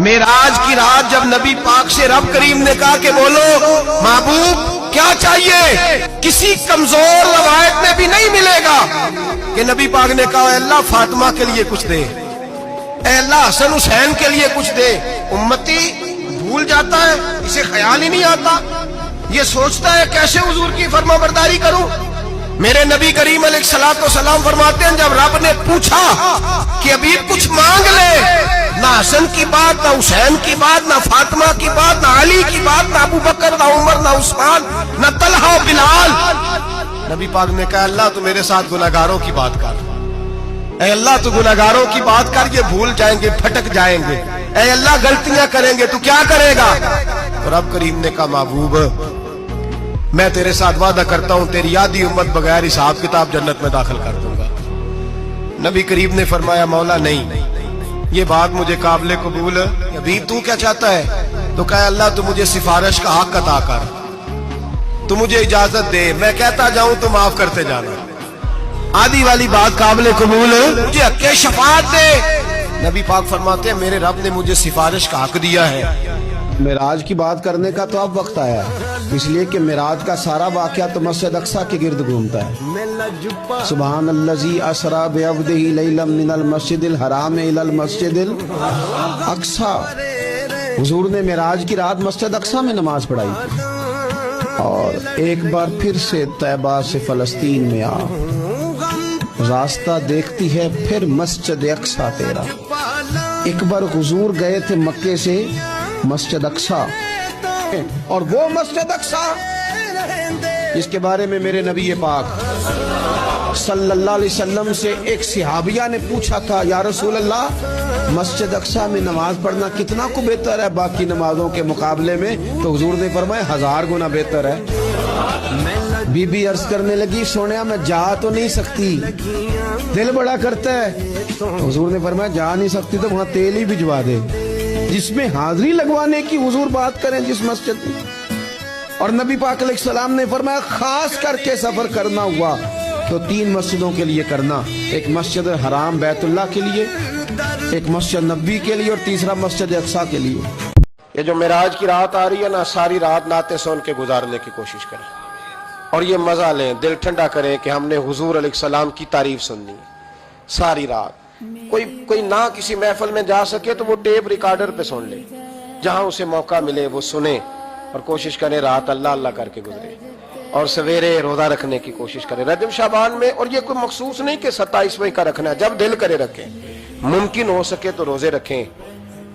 मेराज की रात जब नबी पाक से रब करीम ने कहा कि बोलो महबूब क्या चाहिए, किसी कमजोर रवायत में भी नहीं मिलेगा कि नबी पाक ने कहा अल्लाह फातिमा के लिए कुछ दे, अल्लाह हसन हुसैन के लिए कुछ दे। उम्मती भूल जाता है, इसे ख्याल ही नहीं आता, ये सोचता है कैसे हुजूर की फरमाबरदारी करूं। मेरे नबी करीम अलैहिस्सलाम फरमाते हैं जब रब ने पूछा कि अभी कुछ मांग ले, ना हसन की बात, ना हुसैन की बात, ना फातिमा की बात, ना अली की बात, ना अबू बकर, ना उमर, ना उस्मान, ना तलहा बिलाल, नबी पाक ने कहा अल्लाह तू मेरे साथ गुनाहगारों की बात कर, ऐ अल्लाह तू गुनाहगारों की बात कर, ये भूल जाएंगे, भटक जाएंगे, ऐ अल्लाह गलतियां करेंगे, तू क्या करेगा। तो रब करीम ने कहा महबूब मैं तेरे साथ वादा करता हूं तेरी आधी उम्मत बगैर हिसाब किताब जन्नत में दाखिल कर दूंगा। नबी करीम ने फरमाया मौला नहीं, ये बात मुझे काबिल कबूल है, अभी तू क्या चाहता है। तो कहा अल्लाह तू मुझे सिफारिश का हक अता कर, तू मुझे इजाजत दे, मैं कहता जाऊं तो माफ करते जाना। आधी वाली बात काबिल कबूल है, मुझे हक शफाअत दे। नबी पाक फरमाते हैं मेरे रब ने मुझे सिफारिश का हक दिया है। मेराज की बात करने का तो अब वक्त आया है, इसलिए कि मेराज का सारा वाक़या तो मस्जिद अक्सा के गिर्द घूमता है। सुबहान अल्लज़ी असरा बिअब्दिही लैलन मिनल मस्जिदिल हराम इलल मस्जिदिल अक्सा। हुजूर ने मेराज की रात मस्जिद अक्सा में नमाज पढ़ाई थी और एक बार फिर से तैबा से फलस्तीन में आ, रास्ता देखती है फिर मस्जिद अक्सा तेरा। एक बार हुजूर गए थे मक्के से मस्जिद अक्सा, और वो मस्जिद अक्सा इसके बारे में मेरे नबी पाक सल्लल्लाहु अलैहि वसल्लम से एक सहाबिया ने पूछा था या रसूल अल्लाह मस्जिद अक्सा में नमाज पढ़ना कितना को बेहतर है बाकी नमाजों के मुकाबले में। तो हुजूर ने फरमाया 1000 गुना बेहतर है। बीबी अर्ज करने लगी सोनिया मैं जा तो नहीं सकती, दिल बड़ा करता है। तो हुजूर ने फरमाया जा नहीं सकती तो वहां तेल ही भिजवा दे, जिसमें हाजिरी लगवाने की हुजूर बात करें जिस मस्जिद में। और नबी पाक अलैहिस्सलाम ने फरमाया खास करके सफर करना हुआ तो 3 मस्जिदों के लिए करना, एक मस्जिद हराम बैतुल्लाह के लिए, एक मस्जिद नबी के लिए और तीसरा मस्जिद अक्सा के लिए। ये जो मेराज की रात आ रही है ना, सारी रात नाते सुन के गुजारने की कोशिश करें और ये मजा लें, दिल ठंडा करें कि हमने हुजूर अलैहिस्सलाम की तारीफ सुननी सारी रात। कोई ना किसी महफिल में जा सके तो वो टेप रिकॉर्डर पे सुन ले, जहां उसे मौका मिले वो सुने और कोशिश करे रात अल्लाह अल्लाह करके गुजरे और सवेरे रोजा रखने की कोशिश करे रजब शाबान में। और ये कोई मखसूस नहीं कि 27वें का रखना है, जब दिल करे रखें। मुमकिन हो सके तो रोजे रखें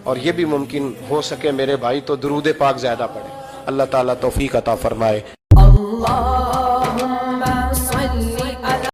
और ये भी मुमकिन हो सके मेरे भाई तो दुरूद पाक ज्यादा पढ़े। अल्लाह ताला तौफीक अता फरमाए।